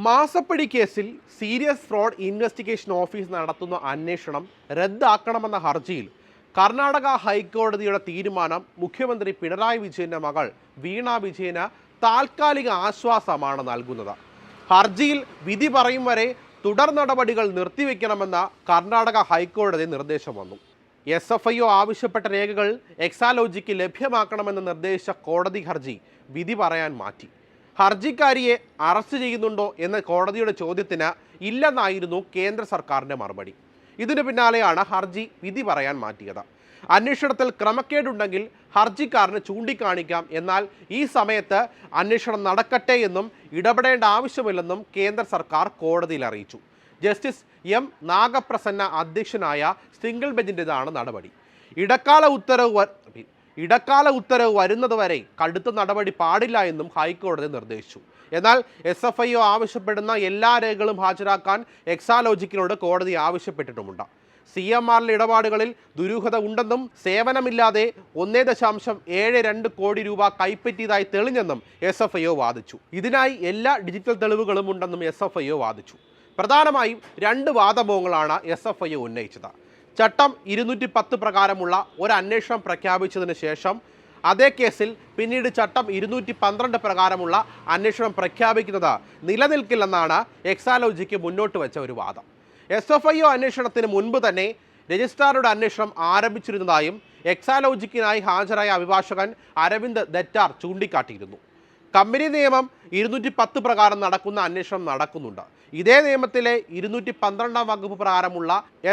മാസപ്പടി കേസിൽ serious fraud investigation office നടത്തുന്ന അന്വേഷണം റദ്ദാക്കണമെന്ന ഹർജിയിൽ കർണാടക ഹൈക്കോടതിയുടെ തീരുമാനം മുഖ്യമന്ത്രി പിണറായി വിജയന്റെ മകൾ വീണ വിജയന് താൽക്കാലിക ആശ്വാസമാണ് നൽകുന്നത്. ഹർജിയിൽ വിധി പറയും വരെ തുടർ നടപടികൾ നിർത്തിവെക്കണമെന്ന കർണാടക ഹൈക്കോടതി നിർദ്ദേശം വന്നു. SFIO ആവശ്യപ്പെട്ട രേഖകൾ എക്സാലോജിക്ക് ലഭ്യമാക്കണമെന്ന് നിർദ്ദേശിച്ച കോടതി ഹർജി വിധി പറയാൻ മാറ്റി. ഹർജിക്കാരിയെ അറസ്റ്റ് ചെയ്യുന്നുണ്ടോ എന്ന കോടതിയുടെ ചോദ്യത്തിന് ഇല്ലെന്നായിരുന്നു കേന്ദ്ര സർക്കാരിൻ്റെ മറുപടി. ഇതിനു പിന്നാലെയാണ് ഹർജി വിധി പറയാൻ മാറ്റിയത്. അന്വേഷണത്തിൽ ക്രമക്കേടുണ്ടെങ്കിൽ ഹർജിക്കാരന് ചൂണ്ടിക്കാണിക്കാം, എന്നാൽ ഈ സമയത്ത് അന്വേഷണം നടക്കട്ടെ എന്നും ഇടപെടേണ്ട ആവശ്യമില്ലെന്നും കേന്ദ്ര സർക്കാർ കോടതിയിൽ അറിയിച്ചു. Justice M. നാഗപ്രസന്ന അധ്യക്ഷനായ സിംഗിൾ ബെഞ്ചിൻ്റെതാണ് നടപടി. ഇടക്കാല ഉത്തരവ് വരുന്നതുവരെ കടുത്ത നടപടി പാടില്ല എന്നും ഹൈക്കോടതി നിർദ്ദേശിച്ചു. എന്നാൽ SFIO ആവശ്യപ്പെടുന്ന എല്ലാ രേഖകളും ഹാജരാക്കാൻ എക്സാലോജിക്കിനോട് കോടതി ആവശ്യപ്പെട്ടിട്ടുമുണ്ട്. CMRL ഇടപാടുകളിൽ ദുരൂഹത ഉണ്ടെന്നും സേവനമില്ലാതെ 1.72 കോടി രൂപ കൈപ്പറ്റിയതായി തെളിഞ്ഞെന്നും SFIO വാദിച്ചു. ഇതിനായി എല്ലാ ഡിജിറ്റൽ തെളിവുകളും ഉണ്ടെന്നും SFIO വാദിച്ചു. പ്രധാനമായും രണ്ട് വാദമുഖങ്ങളാണ് SFIO ഉന്നയിച്ചത്. ചട്ടം 210 പ്രകാരമുള്ള ഒരു അന്വേഷണം പ്രഖ്യാപിച്ചതിന് ശേഷം അതേ കേസിൽ പിന്നീട് ചട്ടം 212 പ്രകാരമുള്ള അന്വേഷണം പ്രഖ്യാപിക്കുന്നത് നിലനിൽക്കില്ലെന്നാണ് എക്സാലോജിക്ക് മുന്നോട്ട് വെച്ച ഒരു വാദം. SFIO അന്വേഷണത്തിന് മുൻപ് തന്നെ രജിസ്ട്രാറുടെ അന്വേഷണം ആരംഭിച്ചിരുന്നതായും എക്സാലോജിക്കിനായി ഹാജരായ അഭിഭാഷകൻ അരവിന്ദ് ദറ്റാർ ചൂണ്ടിക്കാട്ടിയിരുന്നു. കമ്പനി നിയമം 210 പ്രകാരം നടക്കുന്ന അന്വേഷണം നടക്കുന്നുണ്ട്. ഇതേ നിയമത്തിലെ 212 വകുപ്പ് പ്രകാരമുള്ള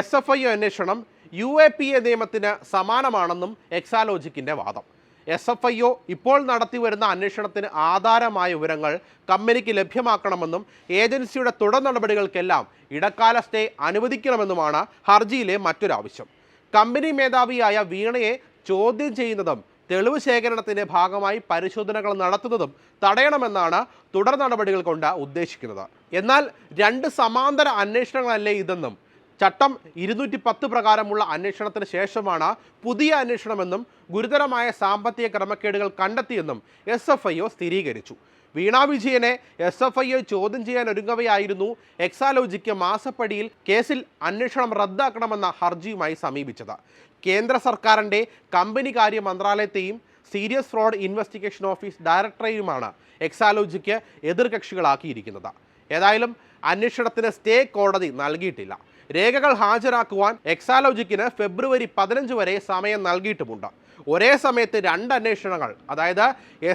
SFIO അന്വേഷണം UAPA നിയമത്തിന് സമാനമാണെന്നും എക്സാലോജിക്കിൻ്റെ വാദം. SFIO ഇപ്പോൾ നടത്തിവരുന്ന അന്വേഷണത്തിന് ആധാരമായ വിവരങ്ങൾ കമ്പനിക്ക് ലഭ്യമാക്കണമെന്നും ഏജൻസിയുടെ തുടർ നടപടികൾക്കെല്ലാം ഇടക്കാല സ്റ്റേ അനുവദിക്കണമെന്നുമാണ് ഹർജിയിലെ മറ്റൊരാവശ്യം. കമ്പനി മേധാവിയായ വീണയെ ചോദ്യം ചെയ്യുന്നതും തെളിവ് ശേഖരണത്തിൻ്റെ ഭാഗമായി പരിശോധനകൾ നടത്തുന്നതും തടയണമെന്നാണ് തുടർ നടപടികൾ കൊണ്ട് ഉദ്ദേശിക്കുന്നത്. എന്നാൽ രണ്ട് സമാന്തര അന്വേഷണങ്ങളല്ലേ ഇതെന്നും ചട്ടം 210 പ്രകാരമുള്ള അന്വേഷണത്തിന് ശേഷമാണ് പുതിയ അന്വേഷണമെന്നും ഗുരുതരമായ സാമ്പത്തിക ക്രമക്കേടുകൾ കണ്ടെത്തിയെന്നും SFIO സ്ഥിരീകരിച്ചു. വീണ വിജയനെ SFIO ചോദ്യം ചെയ്യാൻ ഒരുങ്ങവെയായിരുന്നു എക്സാലോജിക്ക് മാസപ്പടിയിൽ കേസിൽ അന്വേഷണം റദ്ദാക്കണമെന്ന ഹർജിയുമായി സമീപിച്ചത്. കേന്ദ്ര സർക്കാരിൻ്റെ കമ്പനി കാര്യ മന്ത്രാലയത്തെയും സീരിയസ് ഫ്രോഡ് ഇൻവെസ്റ്റിഗേഷൻ ഓഫീസ് ഡയറക്ടറെയുമാണ് എക്സാലോജിക്ക് എതിർകക്ഷികളാക്കിയിരിക്കുന്നത്. ഏതായാലും അന്വേഷണത്തിന് സ്റ്റേ കോടതി നൽകിയിട്ടില്ല. രേഖകൾ ഹാജരാക്കുവാൻ എക്സാലോജിക്കിന് ഫെബ്രുവരി 15 വരെ സമയം നൽകിയിട്ടുമുണ്ട്. ഒരേ സമയത്ത് രണ്ട് അന്വേഷണങ്ങൾ, അതായത്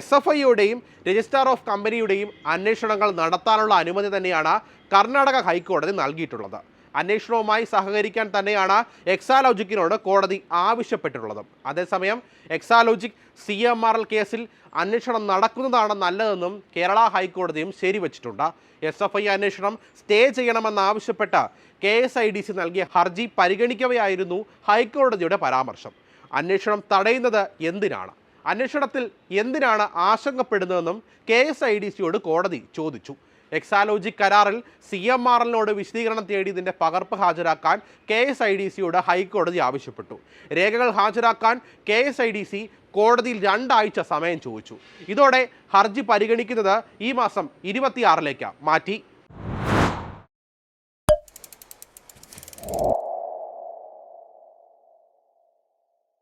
SFIOയുടെയും രജിസ്ട്രാർ ഓഫ് കമ്പനിയുടെയും അന്വേഷണങ്ങൾ നടത്താനുള്ള അനുമതി തന്നെയാണ് കർണാടക ഹൈക്കോടതി നൽകിയിട്ടുള്ളത്. അന്വേഷണവുമായി സഹകരിക്കാൻ തന്നെയാണ് എക്സാലോജിക്കിനോട് കോടതി ആവശ്യപ്പെട്ടിട്ടുള്ളത്. അതേസമയം എക്സാലോജിക് CMRL കേസിൽ അന്വേഷണം നടക്കുന്നതാണ് നല്ലതെന്നും കേരള ഹൈക്കോടതിയും ശരിവച്ചിട്ടുണ്ട്. SFIO അന്വേഷണം സ്റ്റേ ചെയ്യണമെന്നാവശ്യപ്പെട്ട KSIDC നൽകിയ ഹർജി പരിഗണിക്കവെയായിരുന്നു ഹൈക്കോടതിയുടെ പരാമർശം. അന്വേഷണം തടയുന്നത് എന്തിനാണ്, അന്വേഷണത്തിൽ എന്തിനാണ് ആശങ്കപ്പെടുന്നതെന്നും KSIDCയോട് കോടതി ചോദിച്ചു. എക്സാലോജിക് കരാറിൽ CMRLനോട് വിശദീകരണം തേടിയതിൻ്റെ പകർപ്പ് ഹാജരാക്കാൻ KSIDCയോട് ഹൈക്കോടതി ആവശ്യപ്പെട്ടു. രേഖകൾ ഹാജരാക്കാൻ KSIDC കോടതിയിൽ 2 ആഴ്ച സമയം ചോദിച്ചു. ഇതോടെ ഹർജി പരിഗണിക്കുന്നത് ഈ മാസം 26 മാറ്റി.